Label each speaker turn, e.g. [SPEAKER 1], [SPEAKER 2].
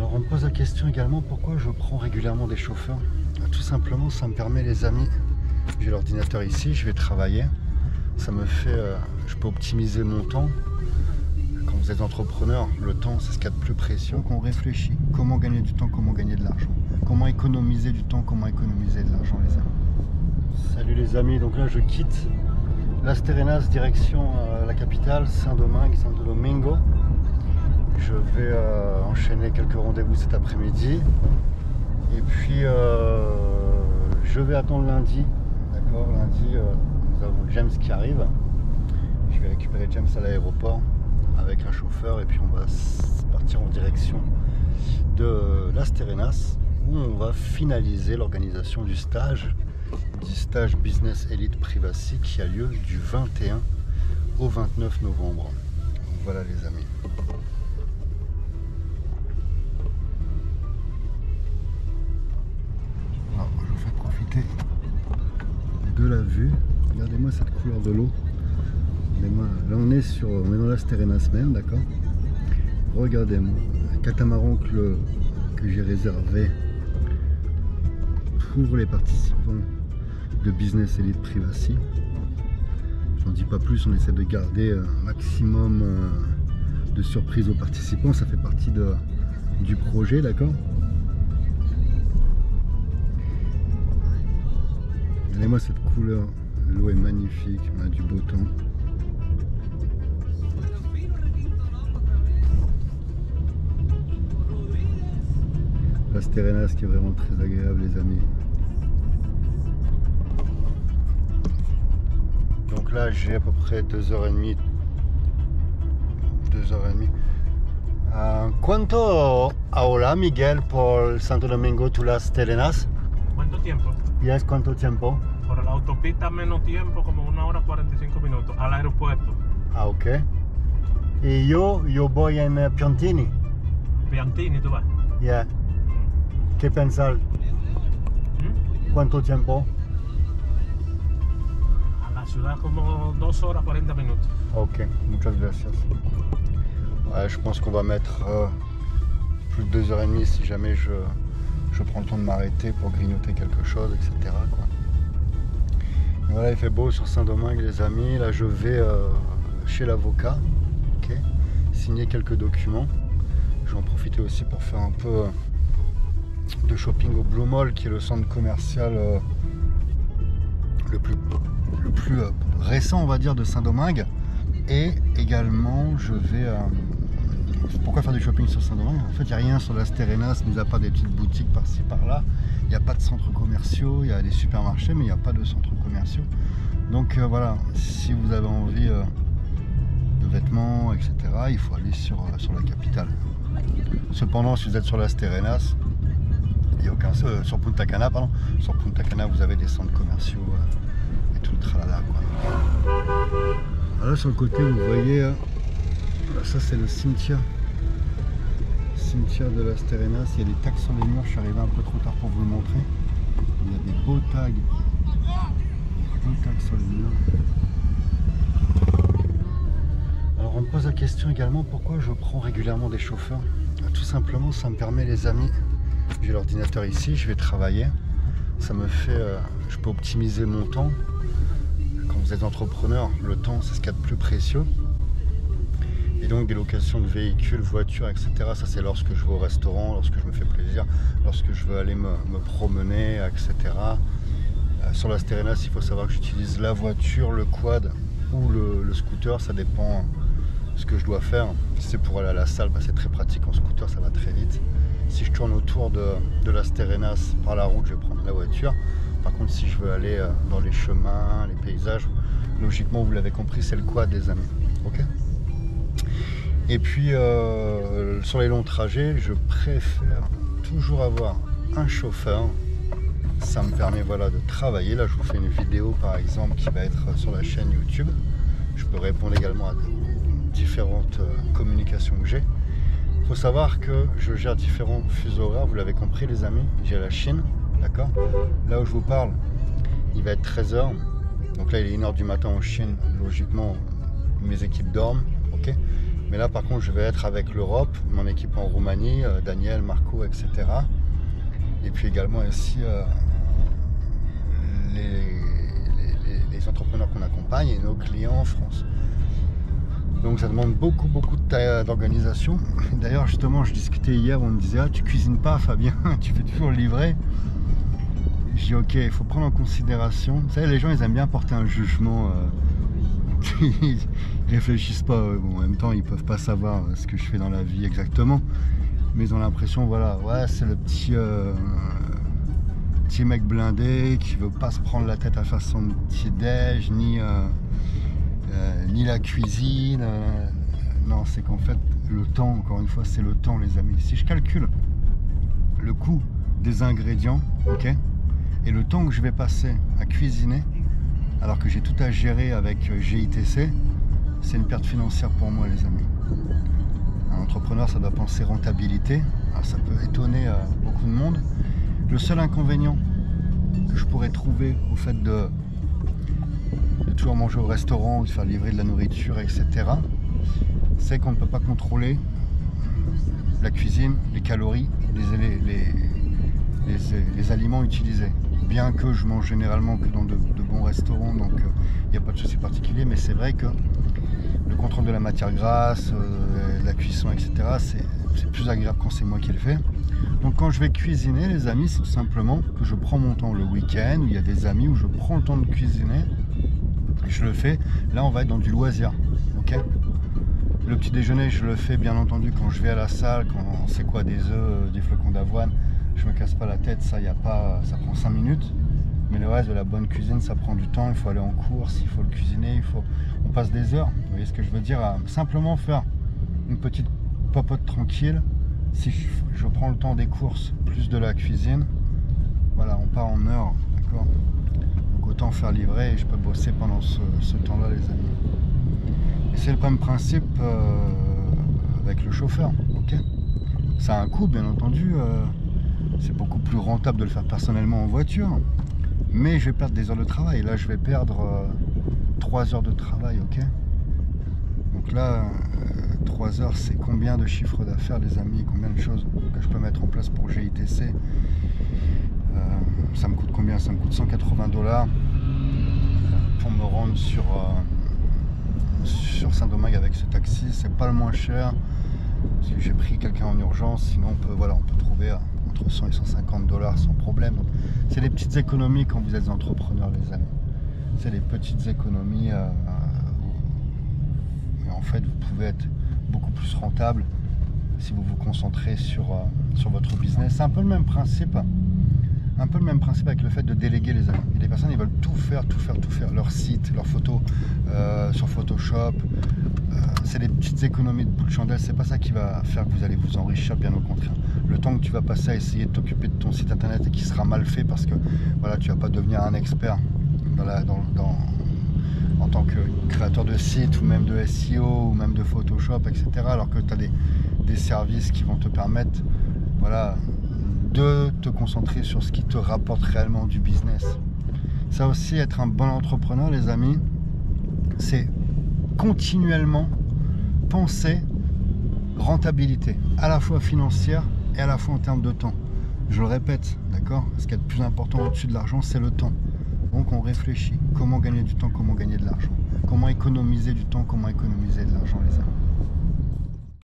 [SPEAKER 1] Alors on me pose la question également pourquoi je prends régulièrement des chauffeurs. Tout simplement ça me permet les amis, j'ai l'ordinateur ici, je vais travailler, ça me fait, je peux optimiser mon temps. Quand vous êtes entrepreneur, le temps c'est ce qu'il y a de plus précieux. Donc on réfléchit, comment gagner du temps, comment gagner de l'argent, comment économiser du temps, comment économiser de l'argent les amis. Salut les amis, donc là je quitte Las Terrenas direction la capitale, Saint-Domingue, Santo Domingo. Je vais enchaîner quelques rendez-vous cet après-midi. Et puis je vais attendre lundi. D'accord, lundi nous avons James qui arrive. Je vais récupérer James à l'aéroport avec un chauffeur et puis on va partir en direction de Las Terrenas où on va finaliser l'organisation du stage Business Elite Privacy qui a lieu du 21 au 29 novembre. Donc voilà les amis. Alors, je vous fais profiter de la vue. Regardez-moi cette couleur de l'eau. Là on est dans Las Terrenas même, d'accord. Regardez-moi, un catamaran que j'ai réservé pour les participants de Business Elite Privacy. J'en dis pas plus, on essaie de garder un maximum de surprises aux participants, ça fait partie du projet, d'accord. Regardez-moi cette couleur, l'eau est magnifique, on a du beau temps. Las Terrenas qui est vraiment très agréable les amis. Donc là j'ai à peu près 2h30. ¿Cuánto ahora Miguel por Santo Domingo to Las Terrenas?
[SPEAKER 2] ¿Cuánto tiempo?
[SPEAKER 1] Yes, ¿cuánto tiempo?
[SPEAKER 2] Por la autopista menos tiempo, como 1 hora 45 minutos, al aeropuerto.
[SPEAKER 1] Ah ok. Y yo voy en Piantini.
[SPEAKER 2] Piantini, ¿tú vas?
[SPEAKER 1] Yeah. ¿Qué pensar? ¿Cuánto tiempo?
[SPEAKER 2] A la ciudad como 2 horas 40 minutos.
[SPEAKER 1] Ok, muchas gracias. Ouais, je pense qu'on va mettre plus de 2h30 si jamais je prends le temps de m'arrêter pour grignoter quelque chose, etc. quoi. Et voilà, il fait beau sur Saint-Domingue les amis. Là je vais chez l'avocat, ok, signer quelques documents. Je vais en profiter aussi pour faire un peu de shopping au Blue Mall qui est le centre commercial le plus récent on va dire de Saint-Domingue. Et également je vais pourquoi faire du shopping sur Saint-Domingue? En fait il n'y a rien sur Las Terrenas, mis à part des petites boutiques par-ci par-là. Il n'y a pas de centres commerciaux, il y a des supermarchés mais il n'y a pas de centres commerciaux. Donc voilà, si vous avez envie de vêtements etc, il faut aller sur la capitale. Cependant si vous êtes sur Las Terrenas, il n'y a aucun sur Punta Cana, pardon. Sur Punta Cana, vous avez des centres commerciaux et tout le tralala, quoi. Alors là, sur le côté, vous voyez, là, ça c'est le cimetière de Las Terrenas. Il y a des tags sur les murs. Je suis arrivé un peu trop tard pour vous le montrer. Il y a des beaux tags. Sur les murs. Alors on me pose la question également pourquoi je prends régulièrement des chauffeurs. Tout simplement, ça me permet les amis. J'ai l'ordinateur ici, je vais travailler. Ça me fait, je peux optimiser mon temps. Quand vous êtes entrepreneur, le temps c'est ce qu'il y a de plus précieux. Et donc des locations de véhicules, voitures, etc. Ça c'est lorsque je vais au restaurant, lorsque je me fais plaisir, lorsque je veux aller me promener, etc. Sur Las Terrenas, il faut savoir que j'utilise la voiture, le quad ou le scooter, ça dépend ce que je dois faire. Si c'est pour aller à la salle, bah, c'est très pratique en scooter, ça va très vite. Si je tourne autour de Las Terrenas par la route, je vais prendre la voiture. Par contre, si je veux aller dans les chemins, les paysages, logiquement, vous l'avez compris, c'est le quad, les amis. Ok. Et puis, sur les longs trajets, je préfère toujours avoir un chauffeur. Ça me permet voilà, de travailler. Là, je vous fais une vidéo, par exemple, qui va être sur la chaîne YouTube. Je peux répondre également à différentes communications que j'ai. Il faut savoir que je gère différents fuseaux horaires, vous l'avez compris les amis, j'ai la Chine, d'accord. Là où je vous parle, il va être 13h, donc là il est 1h du matin en Chine, logiquement mes équipes dorment, ok. Mais là par contre je vais être avec l'Europe, mon équipe en Roumanie, Daniel, Marco, etc. Et puis également aussi les entrepreneurs qu'on accompagne et nos clients en France. Donc ça demande beaucoup d'organisation. D'ailleurs justement je discutais hier, on me disait ah tu cuisines pas Fabien, tu fais toujours le livret. Je dis ok, il faut prendre en considération. Vous savez, les gens ils aiment bien porter un jugement, ils réfléchissent pas, bon, en même temps ils peuvent pas savoir ce que je fais dans la vie exactement. Mais ils ont l'impression, voilà, ouais c'est le petit mec blindé qui veut pas se prendre la tête à faire son petit déj, ni la cuisine. Non, c'est qu'en fait le temps, encore une fois, c'est le temps les amis. Si je calcule le coût des ingrédients, ok, et le temps que je vais passer à cuisiner, alors que j'ai tout à gérer avec GITC, c'est une perte financière pour moi les amis. Un entrepreneur, ça doit penser rentabilité. Alors, ça peut étonner beaucoup de monde. Le seul inconvénient que je pourrais trouver au fait de toujours manger au restaurant ou de faire livrer de la nourriture, etc., c'est qu'on ne peut pas contrôler la cuisine, les calories, les aliments utilisés. Bien que je mange généralement que dans de bons restaurants, donc il n'y a pas de souci particulier, mais c'est vrai que le contrôle de la matière grasse, la cuisson, etc., c'est plus agréable quand c'est moi qui le fais. Donc quand je vais cuisiner, les amis, c'est tout simplement que je prends mon temps le week-end, où il y a des amis où je prends le temps de cuisiner, et je le fais. Là, on va être dans du loisir, ok. Le petit déjeuner, je le fais bien entendu quand je vais à la salle, quand c'est quoi, des œufs, des flocons d'avoine. Je me casse pas la tête, ça prend 5 minutes. Mais le reste de la bonne cuisine, ça prend du temps. Il faut aller en course, il faut le cuisiner, on passe des heures. Vous voyez ce que je veux dire, à simplement faire une petite popote tranquille. Si je prends le temps des courses plus de la cuisine, voilà, on part en heure, d'accord. Donc autant faire livrer et je peux bosser pendant ce temps-là, les amis. Et c'est le même principe avec le chauffeur, ok. Ça a un coût, bien entendu. C'est beaucoup plus rentable de le faire personnellement en voiture, mais je vais perdre des heures de travail. Là je vais perdre 3 heures de travail, ok. Donc là 3 heures, c'est combien de chiffres d'affaires les amis, combien de choses que je peux mettre en place pour GITC. Ça me coûte combien? Ça me coûte 180 $ pour me rendre sur Saint-Domingue avec ce taxi. C'est pas le moins cher parce que j'ai pris quelqu'un en urgence, sinon on peut trouver entre 100 et 150 $ sans problème. C'est des petites économies quand vous êtes entrepreneur les amis. C'est des petites économies et en fait vous pouvez être beaucoup plus rentable si vous vous concentrez sur votre business. C'est un peu le même principe. Avec le fait de déléguer les amis. Et les personnes, ils veulent tout faire, leur site, leurs photos sur Photoshop. C'est des petites économies de bout de chandelle. C'est pas ça qui va faire que vous allez vous enrichir, bien au contraire. Le temps que tu vas passer à essayer de t'occuper de ton site internet et qui sera mal fait parce que voilà, tu vas pas devenir un expert en tant que créateur de site ou même de SEO ou même de Photoshop, etc. Alors que tu as des services qui vont te permettre, voilà, de te concentrer sur ce qui te rapporte réellement du business. Ça aussi, être un bon entrepreneur, les amis, c'est continuellement penser rentabilité, à la fois financière et à la fois en termes de temps. Je le répète, d'accord? Ce qui est le plus important au-dessus de l'argent, c'est le temps. Donc on réfléchit, comment gagner du temps, comment gagner de l'argent, comment économiser du temps, comment économiser de l'argent, les amis.